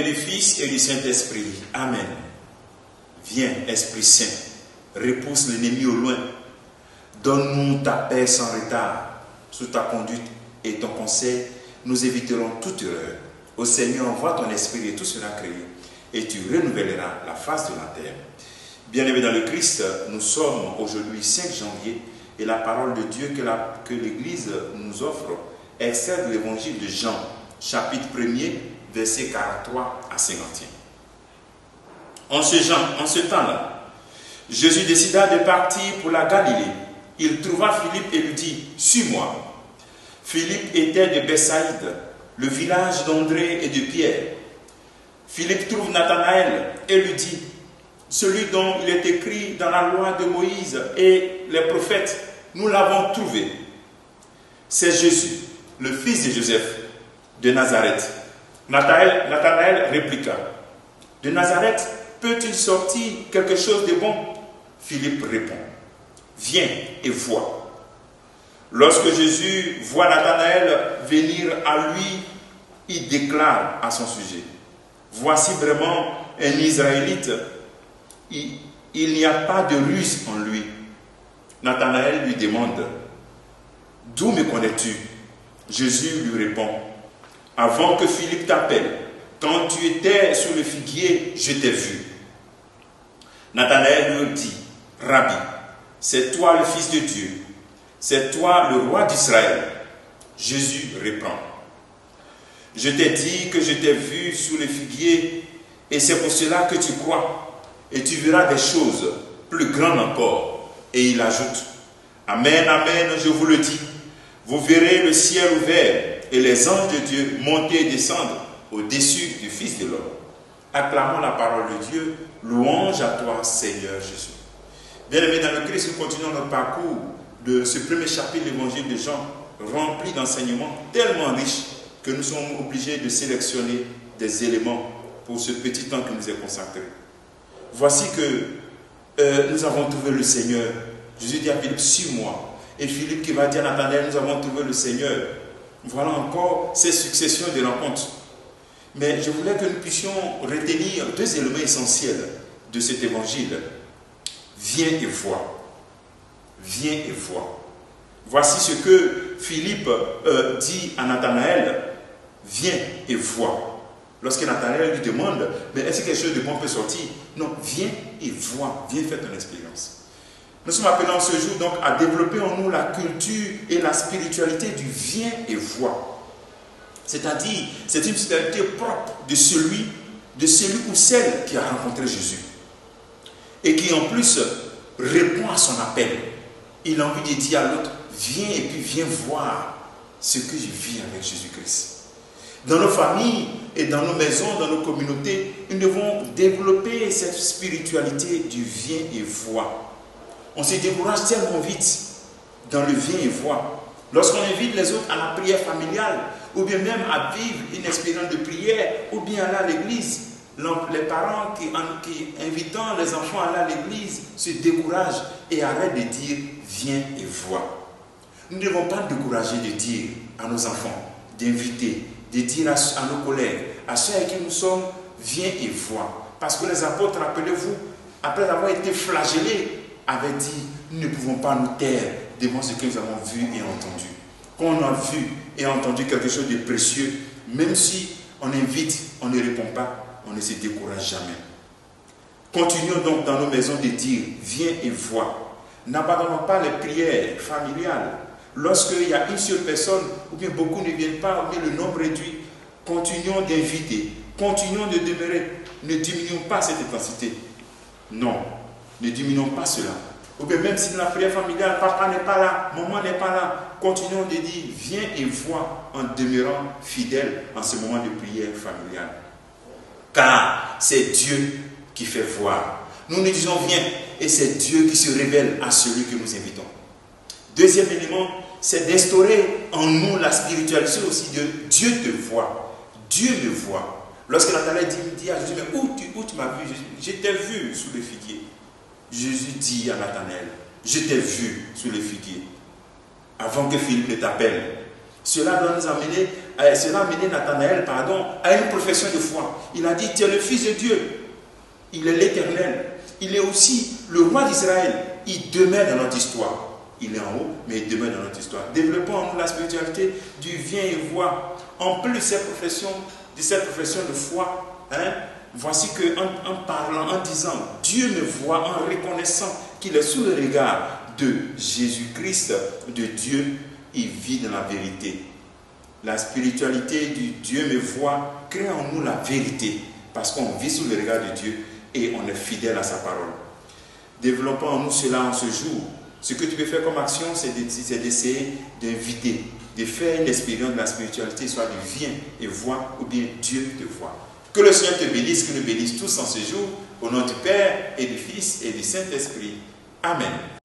et du Fils et du Saint-Esprit. Amen. Viens, Esprit Saint, repousse l'ennemi au loin. Donne-nous ta paix sans retard. Sous ta conduite et ton conseil, nous éviterons toute erreur. Ô Seigneur, envoie ton Esprit et tout sera créé, et tu renouvelleras la face de la terre. Bien-aimés dans le Christ, nous sommes aujourd'hui 5 janvier, et la parole de Dieu que l'Église nous offre est extraite de l'évangile de Jean, chapitre 1er, versets 43 à 51. En ce temps-là, Jésus décida de partir pour la Galilée. Il trouva Philippe et lui dit, « Suis-moi ». Philippe était de Bethsaïde, le village d'André et de Pierre. Philippe trouve Nathanaël et lui dit, « Celui dont il est écrit dans la loi de Moïse et les prophètes, nous l'avons trouvé. C'est Jésus, le fils de Joseph, de Nazareth. » Nathanaël répliqua, « De Nazareth peut-il sortir quelque chose de bon ?» Philippe répond, « Viens et vois. » Lorsque Jésus voit Nathanaël venir à lui, il déclare à son sujet, « Voici vraiment un Israélite, il n'y a pas de ruse en lui. » Nathanaël lui demande, « D'où me connais-tu » Jésus lui répond, « Avant que Philippe t'appelle, quand tu étais sous le figuier, je t'ai vu. » Nathanaël lui dit, « Rabbi, c'est toi le Fils de Dieu, c'est toi le roi d'Israël. » Jésus répond, « Je t'ai dit que je t'ai vu sous le figuier, et c'est pour cela que tu crois, et tu verras des choses plus grandes encore. » Et il ajoute, « Amen, amen, je vous le dis, vous verrez le ciel ouvert et les anges de Dieu monter et descendre au-dessus du Fils de l'homme. » Acclamons la parole de Dieu, louange à toi, Seigneur Jésus. Bien-aimés dans le Christ, nous continuons notre parcours de ce premier chapitre de l'évangile de Jean, rempli d'enseignements tellement riches que nous sommes obligés de sélectionner des éléments pour ce petit temps qui nous est consacré. Voici que nous avons trouvé le Seigneur. Jésus dit à Philippe, « Suis-moi. » Et Philippe qui va dire à Nathanaël, « Nous avons trouvé le Seigneur. » Voilà encore ces successions de rencontres. Mais je voulais que nous puissions retenir 2 éléments essentiels de cet évangile. Viens et vois. Viens et vois. Voici ce que Philippe dit à Nathanaël. Viens et vois. Lorsque Nathanaël lui demande, mais est-ce que quelque chose de bon peut sortir? Non, viens et vois. Viens faire ton expérience. Nous sommes appelés en ce jour donc à développer en nous la culture et la spiritualité du viens et vois. C'est-à-dire, c'est une spiritualité propre de celui ou celle qui a rencontré Jésus. Et qui en plus répond à son appel. Il a envie de dire à l'autre, viens et puis viens voir ce que je vis avec Jésus-Christ. Dans nos familles et dans nos maisons, dans nos communautés, nous devons développer cette spiritualité du viens et vois. On se décourage tellement vite dans le viens et vois. Lorsqu'on invite les autres à la prière familiale, ou bien même à vivre une expérience de prière, ou bien aller à l'église, les parents qui invitant les enfants à aller à l'église se découragent et arrêtent de dire viens et vois. Nous ne devons pas décourager de dire à nos enfants, d'inviter, de dire à nos collègues, à ceux avec qui nous sommes, viens et vois. Parce que les apôtres, rappelez-vous, après avoir été flagellés, avaient dit, nous ne pouvons pas nous taire devant ce que nous avons vu et entendu. Quand on a vu et entendu quelque chose de précieux, même si on invite, on ne répond pas, on ne se décourage jamais. Continuons donc dans nos maisons de dire, viens et vois. N'abandonnons pas les prières familiales. Lorsqu'il y a une seule personne, ou bien beaucoup ne viennent pas, ou bien le nombre réduit, continuons d'inviter, continuons de demeurer. Ne diminuons pas cette intensité. Non, ne diminuons pas cela. Ou bien même si dans la prière familiale, papa n'est pas là, maman n'est pas là, continuons de dire, viens et vois en demeurant fidèle en ce moment de prière familiale. Car c'est Dieu qui fait voir. Nous nous disons viens, et c'est Dieu qui se révèle à celui que nous invitons. Deuxième élément, c'est d'instaurer en nous la spiritualité aussi de Dieu te voit. Dieu me voit. Lorsque Nathanaël dit à Jésus, mais où tu m'as vu? Je t'ai vu sous le figuier. Jésus dit à Nathanaël, je t'ai vu sous le figuier. Avant que Philippe ne t'appelle. Cela doit nous amener cela a mené Nathanaël, à une profession de foi. Il a dit, tu es le Fils de Dieu. Il est l'Éternel. Il est aussi le roi d'Israël. Il demeure dans notre histoire. Il est en haut, mais il demeure dans notre histoire. Développons en nous la spiritualité du viens et vois. En plus de cette profession de foi, voici qu'en parlant, en disant, Dieu me voit, en reconnaissant qu'il est sous le regard de Jésus-Christ, de Dieu, il vit dans la vérité. La spiritualité du Dieu me voit crée en nous la vérité, parce qu'on vit sous le regard de Dieu et on est fidèle à sa parole. Développons en nous cela en ce jour. Ce que tu peux faire comme action, c'est d'essayer d'inviter, de faire une expérience de la spiritualité, soit du viens et vois, ou bien Dieu te voit. Que le Seigneur te bénisse, que nous bénisse tous en ce jour, au nom du Père et du Fils et du Saint-Esprit. Amen.